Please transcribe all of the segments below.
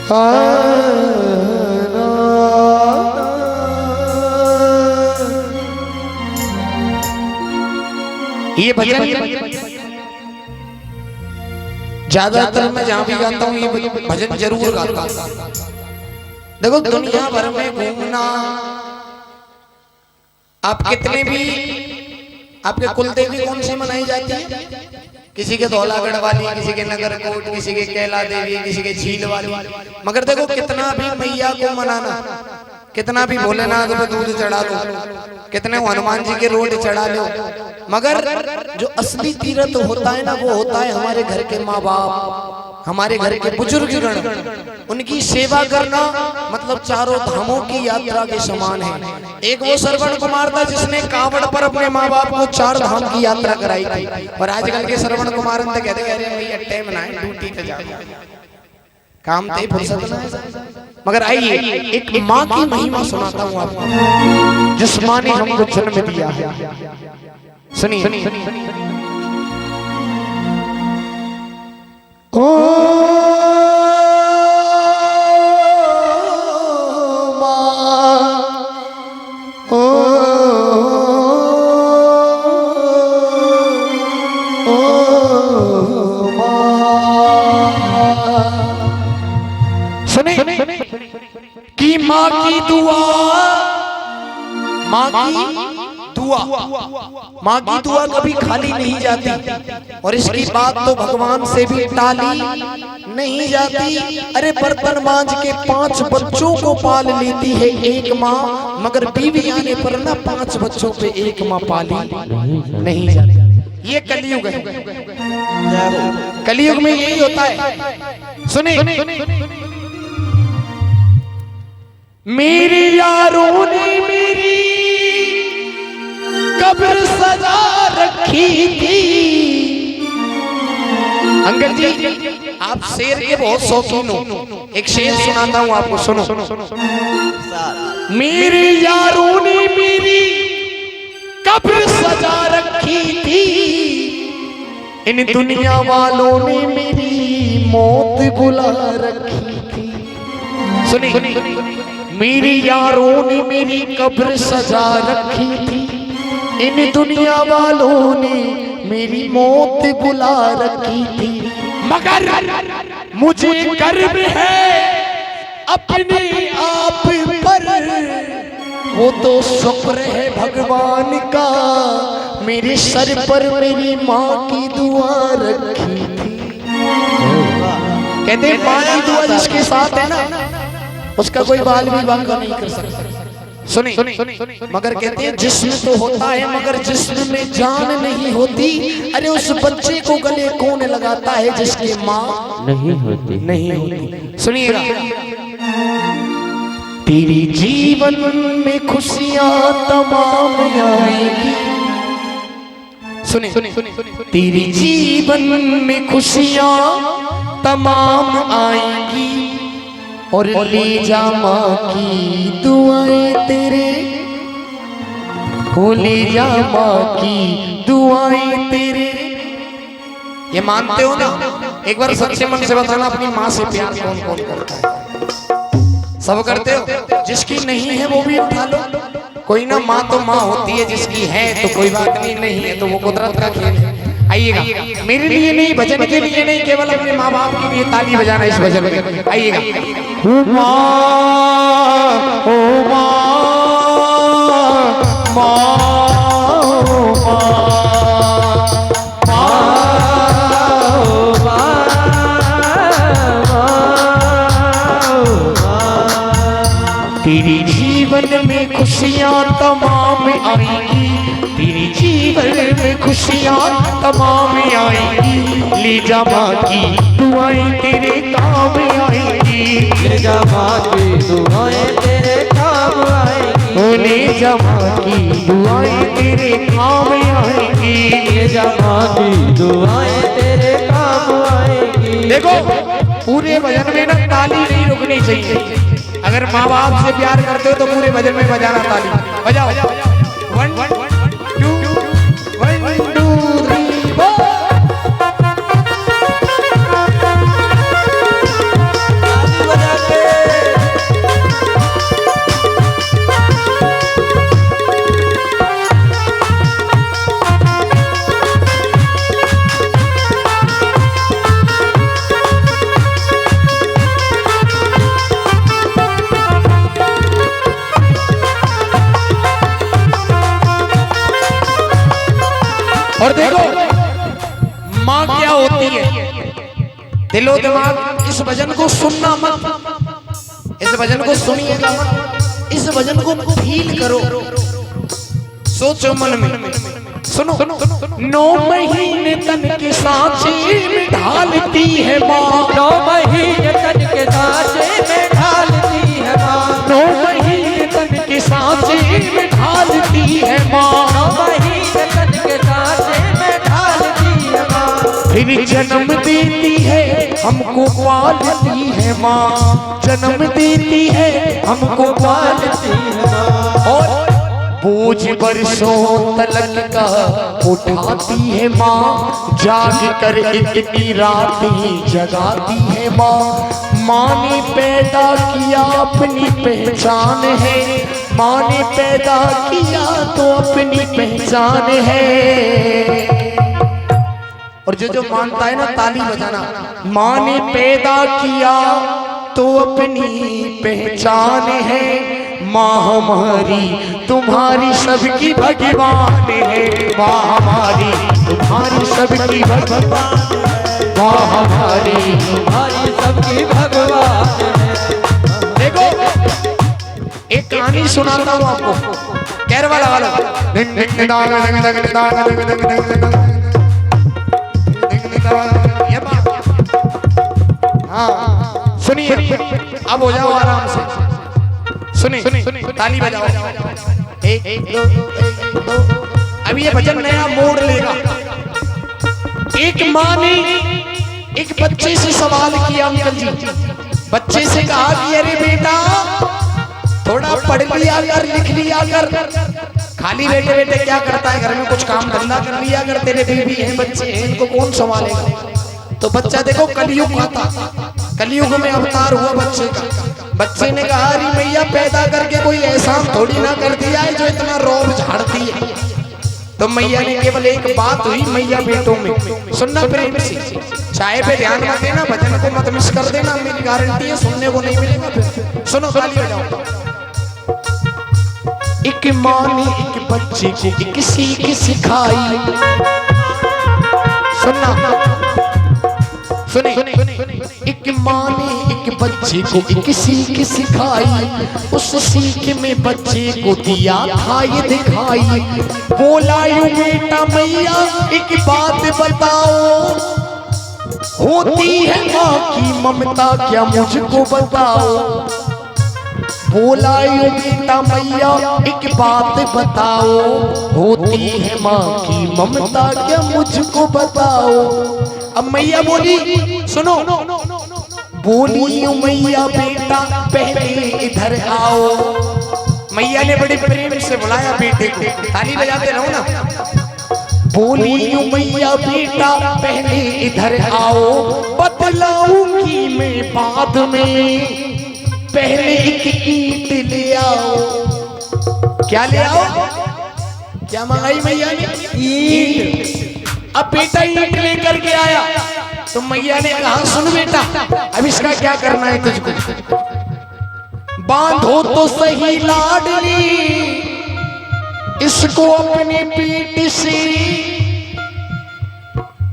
ये भजन ज्यादातर मैं जहां भी गाता हूँ ये भजन जरूर गाता हूँ। देखो दुनिया भर में घूमना, आप कितने भी, आपके कुल देवी कौन सी मनाई जाती है? किसी के धौलागढ़ वाली, किसी के नगरकोट, किसी के कैला देवी, किसी के झील वाली। मगर देखो कितना भी मैया को मनाना, कितना भी भोलेनाथ पे दूध चढ़ा दो, कितने हनुमान जी के रोड चढ़ा लो, मगर जो असली तीर्थ होता है ना वो होता है हमारे घर के माँ बाप, हमारे घर के बुजुर्गगण, उनकी सेवा करना मतलब चारों धामों की यात्रा के समान है। एक वो श्रवण कुमार था जिसने कावड़ पर अपने माँ बाप को 4 धाम की यात्रा कराई थी, और आजकल के श्रवण कुमार कहते भैया टाइम ना है, ड्यूटी पे जाओ, काम थे फुर्सत ना है। मगर आइए एक माँ की महिमा सुनाता हूँ आपको, जिस माँ ने हमको जन्म दिया है। सुनिए। ओ माँ, ओ सुने कि माँ की दुआ, माँ की दुआ कभी खाली नहीं जाती, और इसकी बात तो भगवान से भी टाली नहीं जाती। अरे बर्तन मांझ के 5 बच्चों को पाल लेती है एक माँ, मगर बीवी आने पर ना 5 बच्चों पे एक माँ पाली नहीं जाती। ये कलयुग है, कलयुग में यही होता है। सुने मेरे यारों ने मेरी कब्र सजा रखी थी। अंकल जी आप शेर के बहुत शौकीन हो, एक शेर सुनाता हूँ आपको, सुनो। मेरे यारों ने मेरी कब्र सजा रखी थी, इन दुनिया वालों ने मेरी मौत बुला रखी थी। सुनिए मेरे यारों ने मेरी कब्र सजा रखी थी, इन दुनिया वालों ने मेरी मौत बुला रखी थी, मगर मुझे गर्व है अपने आप पर, वो तो शुक्र है भगवान का मेरे सर पर मेरी माँ की दुआ रखी थी। कहते माँ की दुआ जिसके साथ है ना उसका कोई बाल भी बांका नहीं कर सकता। सुनी मगर कहते हैं जिस्म तो होता है मगर जिस्म में जान नहीं होती। अरे उस बच्चे को गले कौन लगाता है जिसकी माँ नहीं होती। सुनिएगा, तेरी जीवन में खुशियाँ तमाम आएगी। सुने तेरी जीवन में खुशियाँ तमाम आएगी, और ले जा माँ की दुआएं तेरे, ले जा माँ की दुआएं तेरे। ये मानते हो ना? एक बार सच्चे मन से बताना अपनी माँ से प्यार कौन कौन करता है? सब करते हो? जिसकी नहीं है वो भी उठा लो। कोई ना माँ तो माँ होती है, जिसकी है तो कोई बात नहीं है तो वो कुदरत का खेल है। आइएगा, मेरे लिए नहीं, भजन के लिए नहीं, केवल अपने माँ बाप के लिए ताली बजाना इस भजन में। आइएगा, ओ माँ, ओ माँ, तेरी जीवन में खुशियाँ तमाम आएगी, तेरी जीवन में खुशियाँ तमाम आएगी। ले जा माँ की दुआएं तेरे काम आएगी, ले जा माँ की दुआएं तेरे काम आएगी, ले जा माँ की दुआएं तेरे काम आएगी, ले जा माँ की दुआएं तेरे काम आएगी। देखो पूरे भजन में ना ताली नहीं रुकनी चाहिए। अगर माँ बाप से प्यार करते हो तो पूरे भजन में बजाना ताली बजाओ। 1 2 1 2 3 4। ताली बजा माँ क्या होती है। दिलो दिमाग इस भजन को सुनना मत, इस भजन को सुनिएगा मत, इस भजन को फील करो, सोचो मन में। सुनो 9 महीने तन के सांचे में ढालती है माँ, 9 महीने तन के सांचे में ढालती है माँ, 9 महीने तन के सांचे में ढालती है माँ, 9 महीने तन के सांचे में ढालती है माँ। फिर जन्म देती है हमको पालती है माँ, जन्म देती है हमको पालती है माँ। और बोझ बरसों तलक का उठाती है माँ, जाग कर इतनी रात ही जगाती है माँ। माँ ने पैदा किया अपनी पहचान है, माँ ने पैदा किया तो अपनी पहचान है। और जो मानता है ना ताली बजाना, माँ ने पैदा किया तो अपनी पहचान है, माँ हमारी तुम्हारी सबकी भगवान है, माँ हमारी तुम्हारी सबकी भगवान, माँ हमारी तुम्हारी सबकी भगवान है। देखो एक कहानी सुनाता हूँ आपको, केरला वाला। हाँ सुनिए, अब हो जाओ आराम से, सुनिए ताली बजाओ। एक दो। अब ये भजन नया मोड़ लेगा। एक माँ ने एक बच्चे से सवाल किया, अंकल जी, बच्चे से कहा कि अरे बेटा थोड़ा पढ़ लिया कर, लिख लिया कर, खाली बैठे बैठे क्या करता है, घर में कुछ काम धंधा कर लिया कर, तेरे बीवी हैं, बच्चे हैं, इनको कौन संभालेगा। तो बच्चा देखो कलयुग का था, कलयुग में अवतार हुआ बच्चे का। बच्चे ने कहा अरे मैया पैदा करके कोई एहसान थोड़ी ना कर दिया है जो इतना रौब झाड़ती है। तो मैया ने केवल एक बात हुई मैया बेटों में, सुनना प्रेम से, चाय पे ध्यान मत देना, भजन को मत मिस कर देना, मेरी गारंटी है सुनने को नहीं मिलेगा। फिर सुनो ताली बजाओ। एक माँ ने एक बच्चे को एक सीख सिखाई, सुनना सुने, एक माँ ने एक बच्चे को एक सीख सिखाई, उस सीख में बच्चे को दिया था ये दिखाई। बोला यूं बेटा मैया एक बात बताओ, होती है माँ की ममता क्या मुझको बताओ। बोला यूं बेटा मैया एक बात बताओ, होती है माँ की ममता क्या मुझको बताओ। अब मैया बोली, सुनो, बोली मैया बेटा पहले इधर आओ। मैया ने बड़े प्रेम से बुलाया बेटे को, ताली बजाते रहो ना। बोली मैया बेटा पहले इधर आओ, बतलाऊंगी मैं बाद में, पहले एक ईंट ले आओ। क्या ले आओ, क्या मंगाई मैया ने, ईंट। अब बेटा ईंट लेकर के आया तो मैया ने कहा सुन बेटा अब इसका क्या करना है तुझको, बांधो तो सही लाडली इसको अपने पेट से,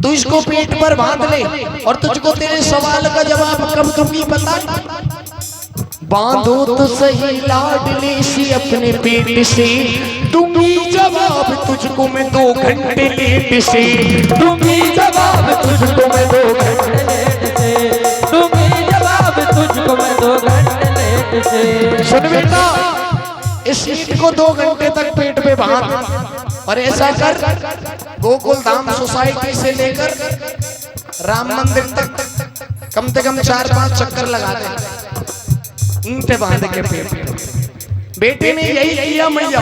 तू इसको पेट पर बांध ले और तुझको तेरे सवाल का जवाब कब दूंगी बता। बांधो तो सही लाडली सी अपने पेट से, दूंगी जवाब तुझको मैं 2 घंटे लेट से, दूंगी जवाब तुझको मैं 2 घंटे लेट से, दूंगी जवाब तुझको मैं 2 घंटे लेट से। सुन बेटा इस ईंट को 2 घंटे तक पेट पे बांध और ऐसा कर गोकुल धाम सोसाइटी से लेकर राम मंदिर तक कम से कम 4-5 चक्कर लगा दे ईंटें बांध के पेट। बेटे ने यही किया मैया,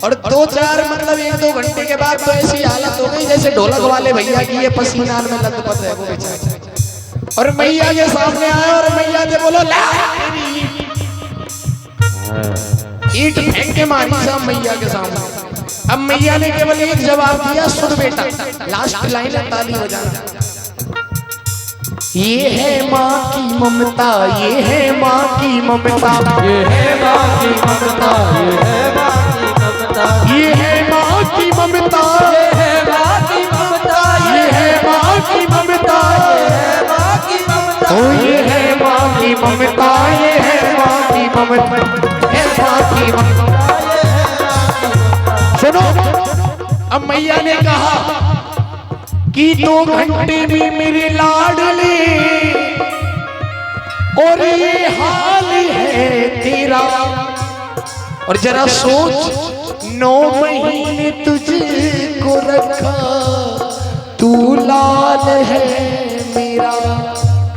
और 2-4 मतलब 1-2 घंटे के बाद तो ऐसी हालत हो गई जैसे ढोलक वाले भैया की ये पसीना में लथपथ है वो बेचारा। और मैया के सामने आया और मैया ने बोलो ला ईंट फेंक के मारी साहब मैया के सामने। अब मैया ने केवल एक जवाब दिया, सुन बेटा, लास्ट लाइन है, ताली बजाना। ये है माँ की ममता, ये है माँ की ममता, ये है माँ की ममता, ये है माँ की ममता, ये है माँ की ममता, ये है माँ की ममता, ये है माँ मैया ने कहा कि 2 घंटे में मेरे लाडले और ये हाल है तेरा। और जरा सोच 9 महीने तुझको रखा, तू लाल है मेरा।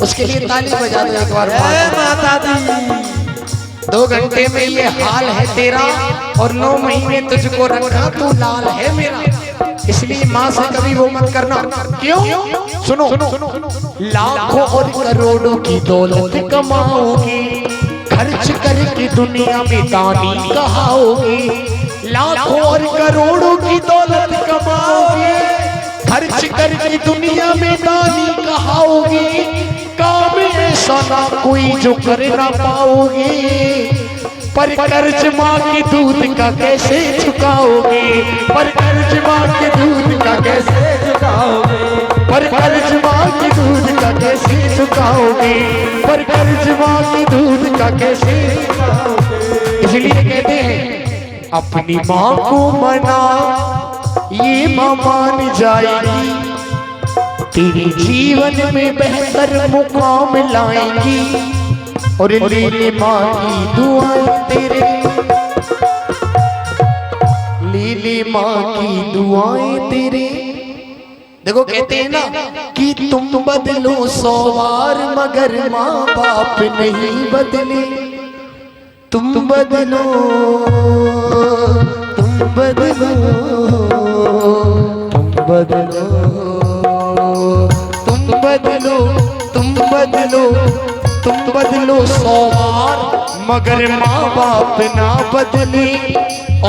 उसके लिए ताली बजा दो एक बार माता दी। 2 घंटे में ये हाल है तेरा और 9 महीने तुझको रखा, तू लाल है मेरा। इसलिए माँ से कभी वो मत करना। क्यों? सुनो, लाखों और करोड़ों की दौलत कमाओगी, खर्च करके दुनिया में दानी कहाओगी। लाखों और करोड़ों की दौलत कमाओगी, खर्च करके दुनिया में दानी कहाओगी। काम ऐसा ना कोई जो कर ना पाओगी, पर कर्ज माँ के दूध का कैसे चुकाओगे? पर कर्ज माँ के दूध का कैसे चुकाओगे? पर कर्ज माँ के दूध का कैसे चुकाओगे? पर कर्ज माँ के दूध का कैसे चुकाओगे? इसलिए कहते हैं अपनी माँ को मना, ये माँ मान जाएगी, तेरे जीवन में बेहतर मुकाम लाएंगी। और लीली माँ की दुआएं तेरे, लीली माँ की दुआएं तेरे। देखो कहते हैं ना कि तुम बदलो 100 बार मगर माँ बाप नहीं बदले। तुम बदलो, तुम बदलो, तुम बदलो, तुम बदलो, तुम बदलो, तुम बदलो 100 बार मगर माँ बाप ना बदले।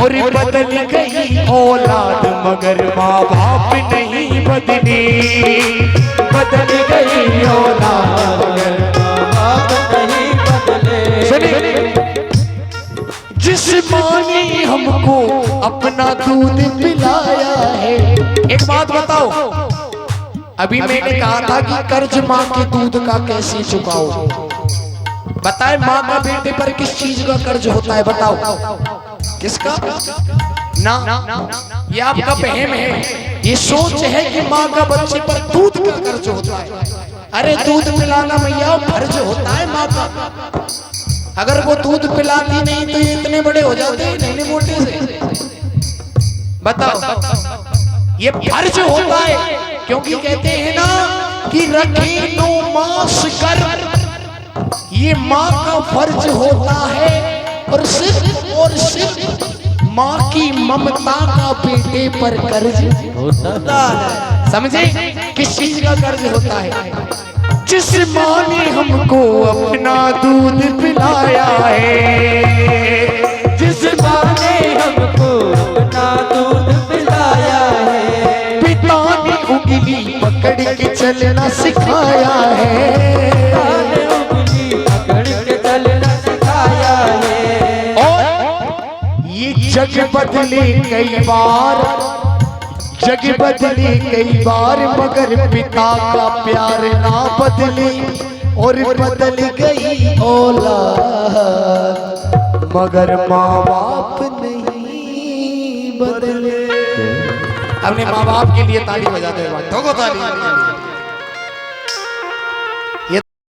और बदल गई औलाद मगर माँ बाप नहीं बदले। बदल गई औलाद मगर माँ बाप नहीं बदले। सुनिए, जिस माँ ने हमको अपना दूध पिलाया है। एक बात बताओ, अभी मैंने कहा था कि कर्ज माँ के दूध का कैसे चुकाओ। बताए माँ का बेटे पर किस चीज का कर्ज होता है? बताओ किसका? ना, ये आपका वहम है, ये सोच है कि माँ का बच्चे पर दूध का कर्ज होता है। अरे दूध पिलाना भैया फर्ज होता है माँ का। अगर वो दूध पिलाती नहीं तो ये इतने बड़े हो जाते नन्हे मोटे से। बताओ, ये फर्ज होता है, क्योंकि कहते हैं ना कि रखे नो मास कर, ये माँ का फर्ज होता है। और सिर्फ माँ की ममता का बेटे पर कर्ज होता है। समझे किस चीज का कर्ज होता है? जिस माँ ने हमको अपना दूध पिलाया है, जिस माँ ने हमको अपना दूध पिलाया है, पिता ने उंगली पकड़ के चलना सिखाया है, उंगली पकड़ के चलना सिखाया है। और ये जग बदले कई बार, जग बदले कई बार मगर पिता का प्यार ना बदले। और बदल गई औलाद मगर माँ बाप नहीं बदले। अपने माँ बाप के लिए ताली बजा दे, ताली।